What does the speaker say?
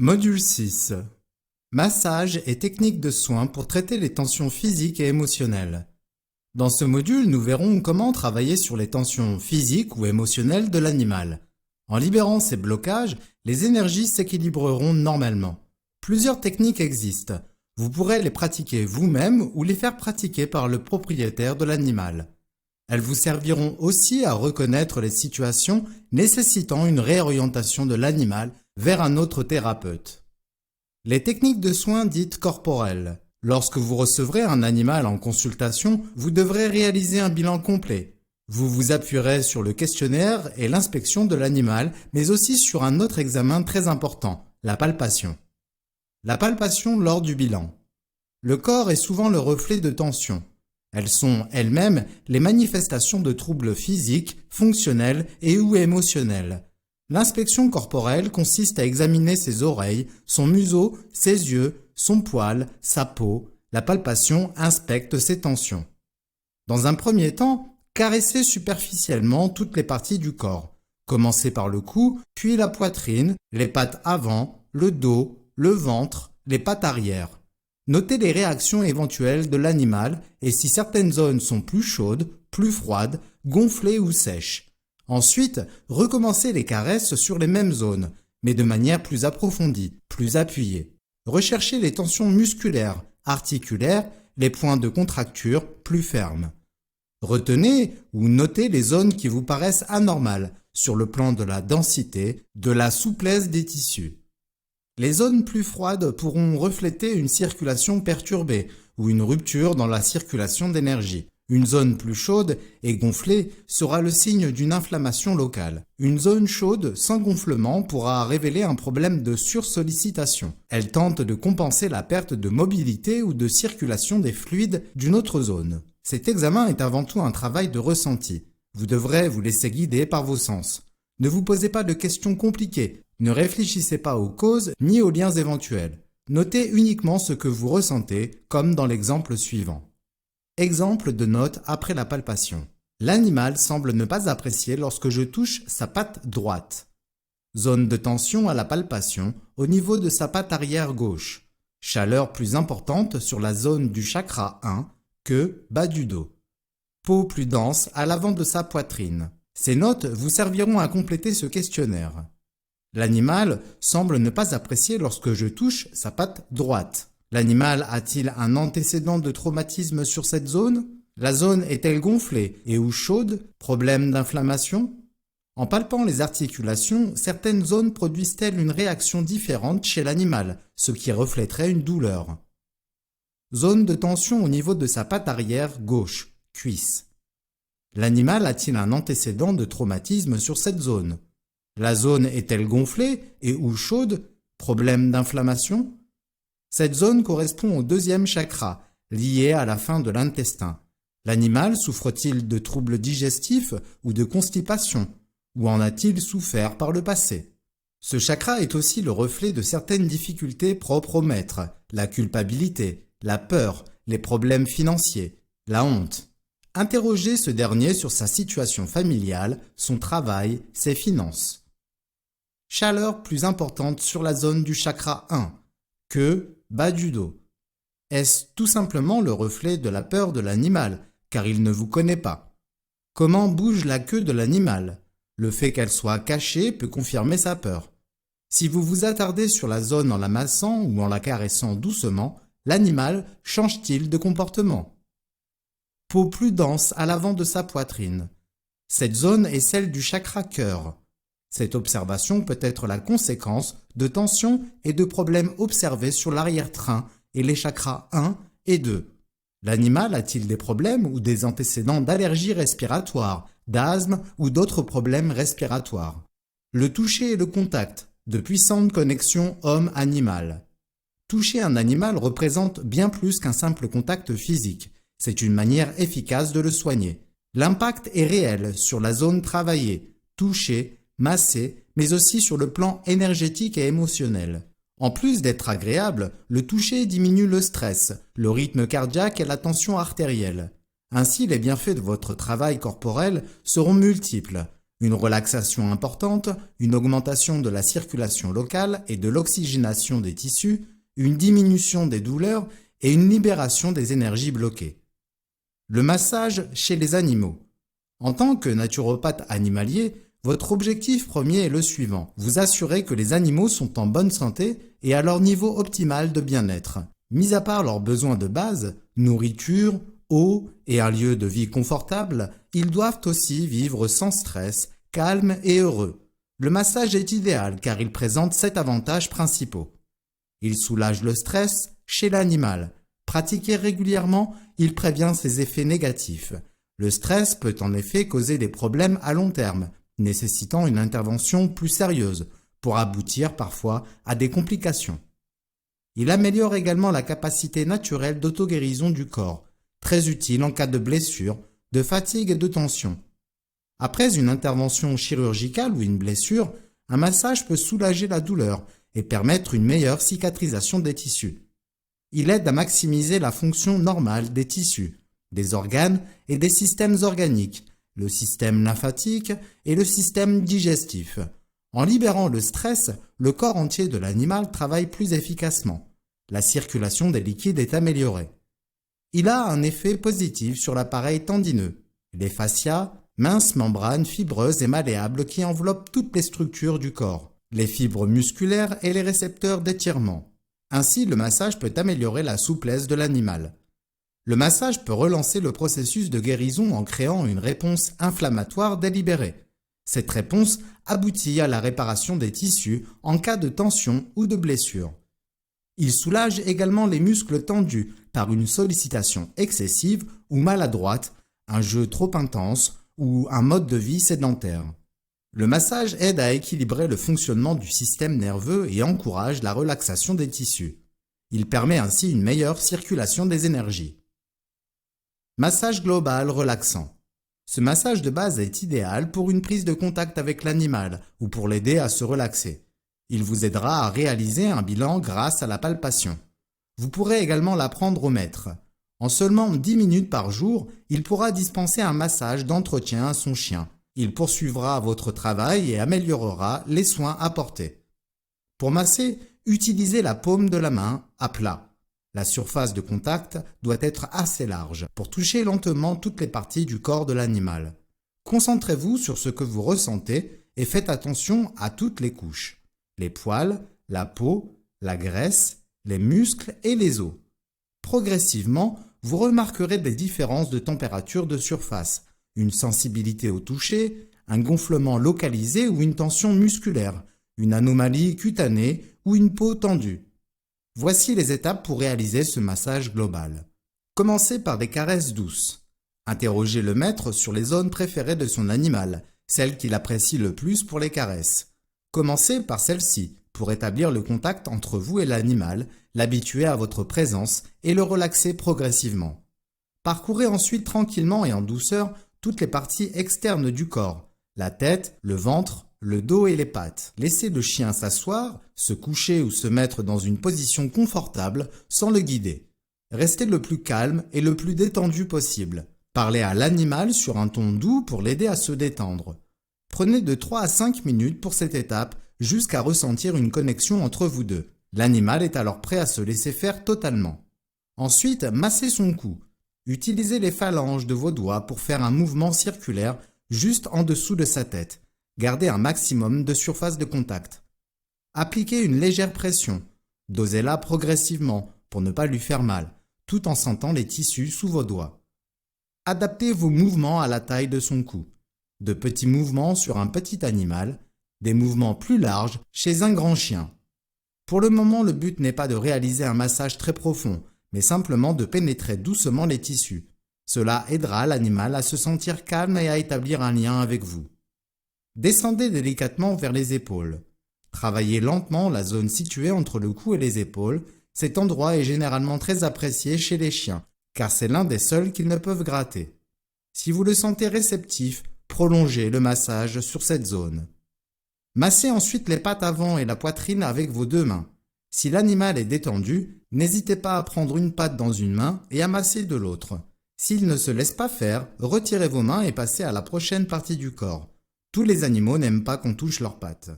Module 6. Massage et techniques de soins pour traiter les tensions physiques et émotionnelles. Dans ce module, nous verrons comment travailler sur les tensions physiques ou émotionnelles de l'animal. En libérant ces blocages, les énergies s'équilibreront normalement. Plusieurs techniques existent. Vous pourrez les pratiquer vous-même ou les faire pratiquer par le propriétaire de l'animal. Elles vous serviront aussi à reconnaître les situations nécessitant une réorientation de l'animal vers un autre thérapeute. Les techniques de soins dites corporelles. Lorsque vous recevrez un animal en consultation, vous devrez réaliser un bilan complet. Vous vous appuierez sur le questionnaire et l'inspection de l'animal, mais aussi sur un autre examen très important, la palpation. La palpation lors du bilan. Le corps est souvent le reflet de tensions. Elles sont elles-mêmes les manifestations de troubles physiques, fonctionnels et ou émotionnels. L'inspection corporelle consiste à examiner ses oreilles, son museau, ses yeux, son poil, sa peau. La palpation inspecte ses tensions. Dans un premier temps, caressez superficiellement toutes les parties du corps. Commencez par le cou, puis la poitrine, les pattes avant, le dos, le ventre, les pattes arrière. Notez les réactions éventuelles de l'animal et si certaines zones sont plus chaudes, plus froides, gonflées ou sèches. Ensuite, recommencez les caresses sur les mêmes zones, mais de manière plus approfondie, plus appuyée. Recherchez les tensions musculaires, articulaires, les points de contracture plus fermes. Retenez ou notez les zones qui vous paraissent anormales sur le plan de la densité, de la souplesse des tissus. Les zones plus froides pourront refléter une circulation perturbée ou une rupture dans la circulation d'énergie. Une zone plus chaude et gonflée sera le signe d'une inflammation locale. Une zone chaude sans gonflement pourra révéler un problème de sursollicitation. Elle tente de compenser la perte de mobilité ou de circulation des fluides d'une autre zone. Cet examen est avant tout un travail de ressenti. Vous devrez vous laisser guider par vos sens. Ne vous posez pas de questions compliquées. Ne réfléchissez pas aux causes ni aux liens éventuels. Notez uniquement ce que vous ressentez, comme dans l'exemple suivant. Exemple de note après la palpation. L'animal semble ne pas apprécier lorsque je touche sa patte droite. Zone de tension à la palpation au niveau de sa patte arrière gauche. Chaleur plus importante sur la zone du chakra 1 que bas du dos. Peau plus dense à l'avant de sa poitrine. Ces notes vous serviront à compléter ce questionnaire. L'animal semble ne pas apprécier lorsque je touche sa patte droite. L'animal a-t-il un antécédent de traumatisme sur cette zone? La zone est-elle gonflée et ou chaude? Problème d'inflammation? En palpant les articulations, certaines zones produisent-elles une réaction différente chez l'animal, ce qui reflèterait une douleur? Zone de tension au niveau de sa patte arrière gauche, cuisse. L'animal a-t-il un antécédent de traumatisme sur cette zone? La zone est-elle gonflée et ou chaude? Problème d'inflammation? Cette zone correspond au deuxième chakra, lié à la fin de l'intestin. L'animal souffre-t-il de troubles digestifs ou de constipation? Ou en a-t-il souffert par le passé? Ce chakra est aussi le reflet de certaines difficultés propres au maître, la culpabilité, la peur, les problèmes financiers, la honte. Interrogez ce dernier sur sa situation familiale, son travail, ses finances. Chaleur plus importante sur la zone du chakra 1 que bas du dos. Est-ce tout simplement le reflet de la peur de l'animal, car il ne vous connaît pas? Comment bouge la queue de l'animal? Le fait qu'elle soit cachée peut confirmer sa peur. Si vous vous attardez sur la zone en la massant ou en la caressant doucement, l'animal change-t-il de comportement? Peau plus dense à l'avant de sa poitrine. Cette zone est celle du chakra cœur. Cette observation peut être la conséquence de tensions et de problèmes observés sur l'arrière-train et les chakras 1 et 2. L'animal a-t-il des problèmes ou des antécédents d'allergies respiratoires, d'asthme ou d'autres problèmes respiratoires? Le toucher et le contact, de puissantes connexions homme-animal. Toucher un animal représente bien plus qu'un simple contact physique. C'est une manière efficace de le soigner. L'impact est réel sur la zone travaillée, touchée, massé, mais aussi sur le plan énergétique et émotionnel. En plus d'être agréable, le toucher diminue le stress, le rythme cardiaque et la tension artérielle. Ainsi, les bienfaits de votre travail corporel seront multiples. Une relaxation importante, une augmentation de la circulation locale et de l'oxygénation des tissus, une diminution des douleurs et une libération des énergies bloquées. Le massage chez les animaux. En tant que naturopathe animalier, votre objectif premier est le suivant: vous assurer que les animaux sont en bonne santé et à leur niveau optimal de bien-être. Mis à part leurs besoins de base, nourriture, eau et un lieu de vie confortable, ils doivent aussi vivre sans stress, calmes et heureux. Le massage est idéal car il présente 7 avantages principaux. Il soulage le stress chez l'animal. Pratiqué régulièrement, il prévient ses effets négatifs. Le stress peut en effet causer des problèmes à long terme, nécessitant une intervention plus sérieuse, pour aboutir parfois à des complications. Il améliore également la capacité naturelle d'auto-guérison du corps, très utile en cas de blessure, de fatigue et de tension. Après une intervention chirurgicale ou une blessure, un massage peut soulager la douleur et permettre une meilleure cicatrisation des tissus. Il aide à maximiser la fonction normale des tissus, des organes et des systèmes organiques, le système lymphatique et le système digestif. En libérant le stress, le corps entier de l'animal travaille plus efficacement. La circulation des liquides est améliorée. Il a un effet positif sur l'appareil tendineux, les fascias, minces membranes fibreuses et malléables qui enveloppent toutes les structures du corps, les fibres musculaires et les récepteurs d'étirement. Ainsi, le massage peut améliorer la souplesse de l'animal. Le massage peut relancer le processus de guérison en créant une réponse inflammatoire délibérée. Cette réponse aboutit à la réparation des tissus en cas de tension ou de blessure. Il soulage également les muscles tendus par une sollicitation excessive ou maladroite, un jeu trop intense ou un mode de vie sédentaire. Le massage aide à équilibrer le fonctionnement du système nerveux et encourage la relaxation des tissus. Il permet ainsi une meilleure circulation des énergies. Massage global relaxant. Ce massage de base est idéal pour une prise de contact avec l'animal ou pour l'aider à se relaxer. Il vous aidera à réaliser un bilan grâce à la palpation. Vous pourrez également l'apprendre au maître. En seulement 10 minutes par jour, il pourra dispenser un massage d'entretien à son chien. Il poursuivra votre travail et améliorera les soins apportés. Pour masser, utilisez la paume de la main à plat. La surface de contact doit être assez large pour toucher lentement toutes les parties du corps de l'animal. Concentrez-vous sur ce que vous ressentez et faites attention à toutes les couches. Les poils, la peau, la graisse, les muscles et les os. Progressivement, vous remarquerez des différences de température de surface, une sensibilité au toucher, un gonflement localisé ou une tension musculaire, une anomalie cutanée ou une peau tendue. Voici les étapes pour réaliser ce massage global. Commencez par des caresses douces. Interrogez le maître sur les zones préférées de son animal, celles qu'il apprécie le plus pour les caresses. Commencez par celle-ci pour établir le contact entre vous et l'animal, l'habituer à votre présence et le relaxer progressivement. Parcourez ensuite tranquillement et en douceur toutes les parties externes du corps, la tête, le ventre, le dos et les pattes. Laissez le chien s'asseoir, se coucher ou se mettre dans une position confortable sans le guider. Restez le plus calme et le plus détendu possible. Parlez à l'animal sur un ton doux pour l'aider à se détendre. Prenez de 3 à 5 minutes pour cette étape jusqu'à ressentir une connexion entre vous deux. L'animal est alors prêt à se laisser faire totalement. Ensuite, massez son cou. Utilisez les phalanges de vos doigts pour faire un mouvement circulaire juste en dessous de sa tête. Gardez un maximum de surface de contact. Appliquez une légère pression. Dosez-la progressivement pour ne pas lui faire mal, tout en sentant les tissus sous vos doigts. Adaptez vos mouvements à la taille de son cou. De petits mouvements sur un petit animal, des mouvements plus larges chez un grand chien. Pour le moment, le but n'est pas de réaliser un massage très profond, mais simplement de pénétrer doucement les tissus. Cela aidera l'animal à se sentir calme et à établir un lien avec vous. Descendez délicatement vers les épaules. Travaillez lentement la zone située entre le cou et les épaules. Cet endroit est généralement très apprécié chez les chiens, car c'est l'un des seuls qu'ils ne peuvent gratter. Si vous le sentez réceptif, prolongez le massage sur cette zone. Massez ensuite les pattes avant et la poitrine avec vos 2 mains. Si l'animal est détendu, n'hésitez pas à prendre une patte dans une main et à masser de l'autre. S'il ne se laisse pas faire, retirez vos mains et passez à la prochaine partie du corps. Tous les animaux n'aiment pas qu'on touche leurs pattes.